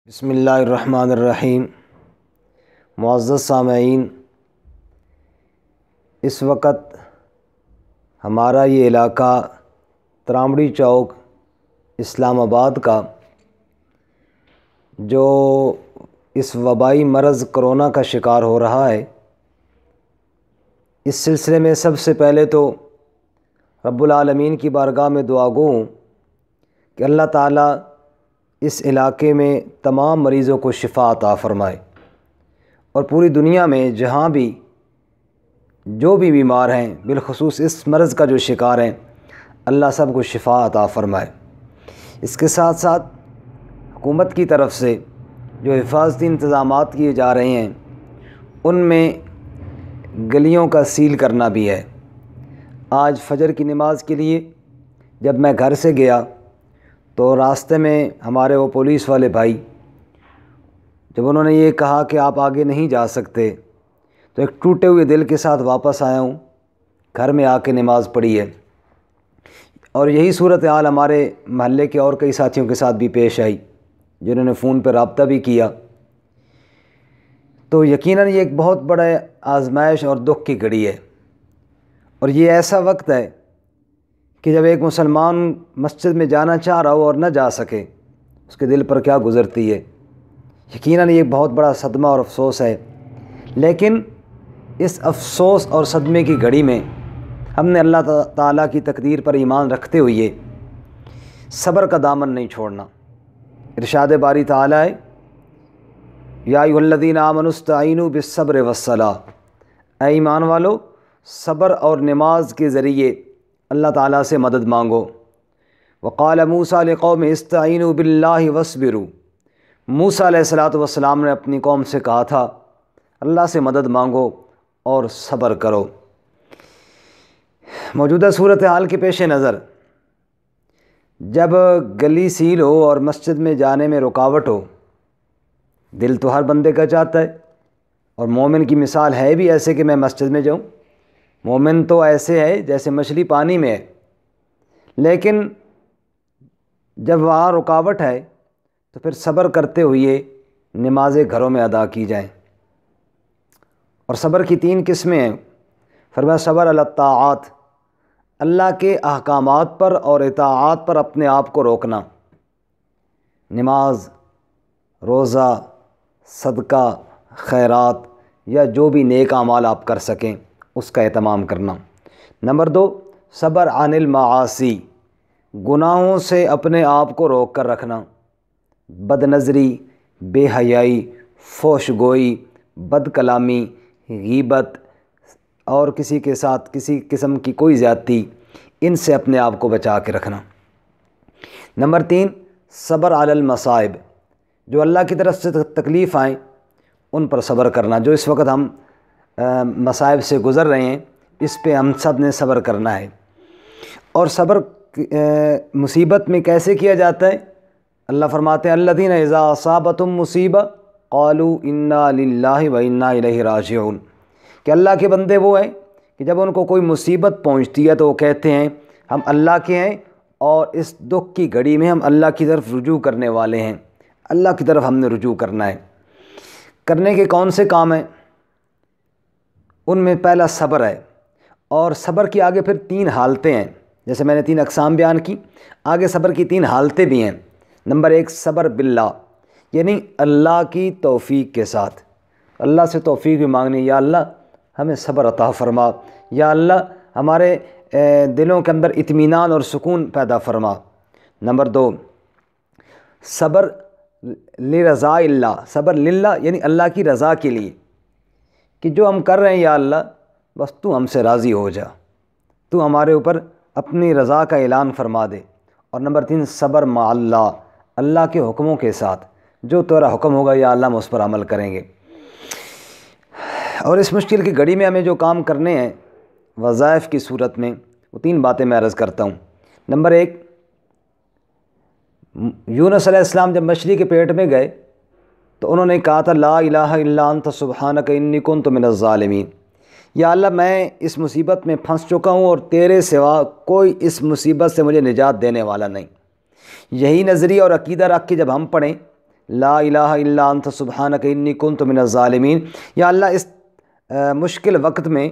بسم اللہ الرحمن الرحیم۔ معزز سامعین، اس وقت ہمارا یہ علاقہ ترامڑی چوک اسلام آباد کا جو اس وبائی مرض کرونا کا شکار ہو رہا ہے، اس سلسلے میں سب سے پہلے تو رب العالمین کی بارگاہ میں دعا گو ہوں کہ اللہ تعالیٰ اس علاقے میں تمام مریضوں کو شفا عطا فرمائے، اور پوری دنیا میں جہاں بھی جو بھی بیمار ہیں، بالخصوص اس مرض کا جو شکار ہیں، اللہ سب کو شفا عطا فرمائے۔ اس کے ساتھ ساتھ حکومت کی طرف سے جو حفاظتی انتظامات کیے جا رہے ہیں، ان میں گلیوں کا سیل کرنا بھی ہے۔ آج فجر کی نماز کے لیے جب میں گھر سے گیا تو راستے میں ہمارے وہ پولیس والے بھائی، جب انہوں نے یہ کہا کہ آپ آگے نہیں جا سکتے، تو ایک ٹوٹے ہوئے دل کے ساتھ واپس آیا ہوں، گھر میں آ کے نماز پڑھی ہے۔ اور یہی صورتحال ہمارے محلے کے اور کئی ساتھیوں کے ساتھ بھی پیش آئی، جنہوں نے فون پہ رابطہ بھی کیا۔ تو یقیناً یہ ایک بہت بڑا آزمائش اور دکھ کی گھڑی ہے، اور یہ ایسا وقت ہے کہ جب ایک مسلمان مسجد میں جانا چاہ رہا ہو اور نہ جا سکے، اس کے دل پر کیا گزرتی ہے۔ یقیناً یہ بہت بڑا صدمہ اور افسوس ہے، لیکن اس افسوس اور صدمے کی گھڑی میں ہم نے اللہ تعالیٰ کی تقدیر پر ایمان رکھتے ہوئے صبر کا دامن نہیں چھوڑنا۔ ارشاد باری تعالیٰ ہے، یا ایھا الذین آمنوا استعینوا بالصبر والصلاۃ، اے ایمان والو، صبر اور نماز کے ذریعے اللہ تعالیٰ سے مدد مانگو۔ وقال موسیٰ لقومہ استعینوا باللہ واصبروا، موسیٰ علیہ السلام نے اپنی قوم سے کہا تھا اللہ سے مدد مانگو اور صبر کرو۔ موجودہ صورتحال کے پیش نظر جب گلی سیل ہو اور مسجد میں جانے میں رکاوٹ ہو، دل تو ہر بندے کا چاہتا ہے، اور مومن کی مثال ہے بھی ایسے کہ میں مسجد میں جاؤں۔ مومن تو ایسے ہے جیسے مچھلی پانی میں ہے، لیکن جب وہاں رکاوٹ ہے تو پھر صبر کرتے ہوئے نمازیں گھروں میں ادا کی جائیں۔ اور صبر کی 3 قسمیں ہیں۔ فرمایا صبر علی الطاعات، اللہ کے احکامات پر اور اطاعات پر اپنے آپ کو روکنا، نماز، روزہ، صدقہ، خیرات یا جو بھی نیک اعمال آپ کر سکیں اس کا اہتمام کرنا۔ نمبر 2، صبر عن المعاصی، گناہوں سے اپنے آپ کو روک کر رکھنا، بد نظری، بے حیائی، فحش گوئی، بد کلامی، غیبت اور کسی کے ساتھ کسی قسم کی کوئی زیادتی، ان سے اپنے آپ کو بچا کے رکھنا۔ نمبر 3، صبر علی المصائب، جو اللہ کی طرف سے تکلیف آئیں ان پر صبر کرنا۔ جو اس وقت ہم مصائب سے گزر رہے ہیں، اس پہ ہم سب نے صبر کرنا ہے۔ اور صبر مصیبت میں کیسے کیا جاتا ہے؟ اللہ فرماتے ہیں الذین اذا اصابتہم مصیبہ قالوا انا للہ و انا الیہ راجعون، کہ اللہ کے بندے وہ ہیں کہ جب ان کو کوئی مصیبت پہنچتی ہے تو وہ کہتے ہیں ہم اللہ کے ہیں، اور اس دکھ کی گھڑی میں ہم اللہ کی طرف رجوع کرنے والے ہیں، اللہ کی طرف ہم نے رجوع کرنا ہے۔ کرنے کے کون سے کام ہیں؟ ان میں پہلا صبر ہے، اور صبر کی آگے پھر 3 حالتیں ہیں، جیسے میں نے 3 اقسام بیان کی، آگے صبر کی 3 حالتیں بھی ہیں۔ نمبر 1، صبر باللہ، یعنی اللہ کی توفیق کے ساتھ، اللہ سے توفیق بھی مانگنی، یا اللہ ہمیں صبر عطا فرما، یا اللہ ہمارے دلوں کے اندر اطمینان اور سکون پیدا فرما۔ نمبر 2، صبر لرضاء اللہ، صبر للہ یعنی اللہ کی رضا کے لیے، کہ جو ہم کر رہے ہیں یا اللہ بس تو ہم سے راضی ہو جا، تو ہمارے اوپر اپنی رضا کا اعلان فرما دے۔ اور نمبر 3، صبر مع اللہ، اللہ کے حکموں کے ساتھ، جو تیرا حکم ہوگا یا اللہ ہم اس پر عمل کریں گے۔ اور اس مشکل کی گھڑی میں ہمیں جو کام کرنے ہیں وظائف کی صورت میں، وہ 3 باتیں میں عرض کرتا ہوں۔ نمبر 1، یونس علیہ السلام جب مچھلی کے پیٹ میں گئے تو انہوں نے کہا تھا لا الہ الا انت سبحانک انی کنت من الظالمین، یا اللہ میں اس مصیبت میں پھنس چکا ہوں اور تیرے سوا کوئی اس مصیبت سے مجھے نجات دینے والا نہیں۔ یہی نظریہ اور عقیدہ رکھ کے جب ہم پڑھیں لا الہ الا انت سبحانک انی کنت من الظالمین، یا اللہ اس مشکل وقت میں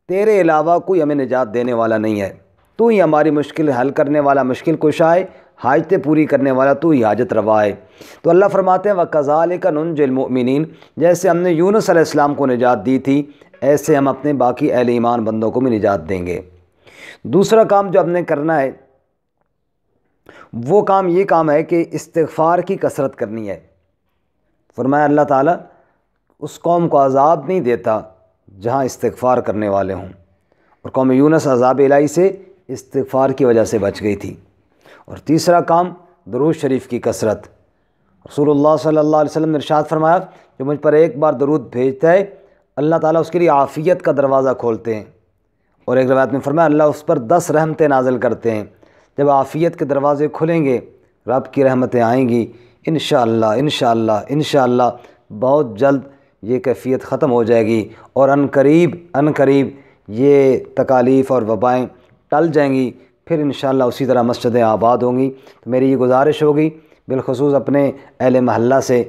تیرے علاوہ کوئی ہمیں نجات دینے والا نہیں ہے، تو ہی ہماری مشکل حل کرنے والا، مشکل کشا ہے، حاجتیں پوری کرنے والا تو ہی حاجت روا ہے۔ تو اللہ فرماتے ہیں وَكَذَلِكَ نُنْجِي الْمُؤْمِنِينَ، جیسے ہم نے یونس علیہ السلام کو نجات دی تھی ایسے ہم اپنے باقی اہل ایمان بندوں کو بھی نجات دیں گے۔ دوسرا کام جو ہم نے کرنا ہے وہ کام یہ کام ہے کہ استغفار کی کثرت کرنی ہے۔ فرمایا اللہ تعالیٰ اس قوم کو عذاب نہیں دیتا جہاں استغفار کرنے والے ہوں، اور قوم یونس عذاب الہی سے استغفار کی وجہ سے بچ گئی تھی۔ اور تیسرا کام درود شریف کی کثرت۔ رسول اللہ صلی اللہ علیہ وسلم نے ارشاد فرمایا جو مجھ پر ایک بار درود بھیجتا ہے اللہ تعالیٰ اس کے لیے عافیت کا دروازہ کھولتے ہیں، اور ایک روایت میں فرمایا اللہ اس پر 10 رحمتیں نازل کرتے ہیں۔ جب عافیت کے دروازے کھلیں گے رب کی رحمتیں آئیں گی انشاءاللہ انشاءاللہ انشاءاللہ، بہت جلد یہ کیفیت ختم ہو جائے گی، اور ان قریب یہ تکالیف اور وبائیں ٹل جائیں گی، پھر انشاءاللہ اسی طرح مسجدیں آباد ہوں گی۔ تو میری یہ گزارش ہوگی بالخصوص اپنے اہل محلہ سے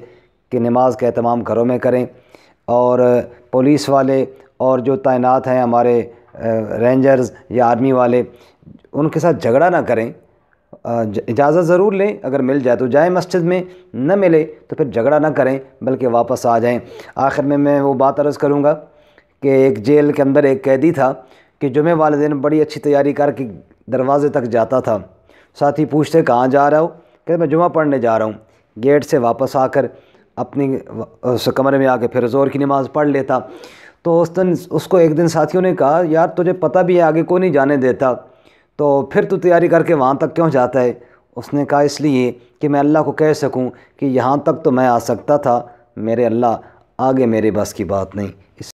کہ نماز کا اہتمام گھروں میں کریں، اور پولیس والے اور جو تعینات ہیں ہمارے رینجرز یا آرمی والے ان کے ساتھ جھگڑا نہ کریں، اجازت ضرور لیں، اگر مل جائے تو جائیں مسجد میں، نہ ملے تو پھر جھگڑا نہ کریں بلکہ واپس آ جائیں۔ آخر میں وہ بات عرض کروں گا کہ ایک جیل کے اندر ایک قیدی تھا کہ جمعہ والے دن بڑی اچھی تیاری کر کے دروازے تک جاتا تھا، ساتھی پوچھتے کہاں جا رہا ہو، کہ میں جمعہ پڑھنے جا رہا ہوں، گیٹ سے واپس آ کر اپنی اس کمرے میں آ کے پھر زور کی نماز پڑھ لیتا۔ تو اس کو ایک دن ساتھیوں نے کہا یار تجھے پتہ بھی ہے آگے کو نہیں جانے دیتا، تو پھر تو تیاری کر کے وہاں تک کیوں جاتا ہے؟ اس نے کہا اس لیے کہ میں اللہ کو کہہ سکوں کہ یہاں تک تو میں آ سکتا تھا، میرے اللہ آگے میرے بس کی بات نہیں۔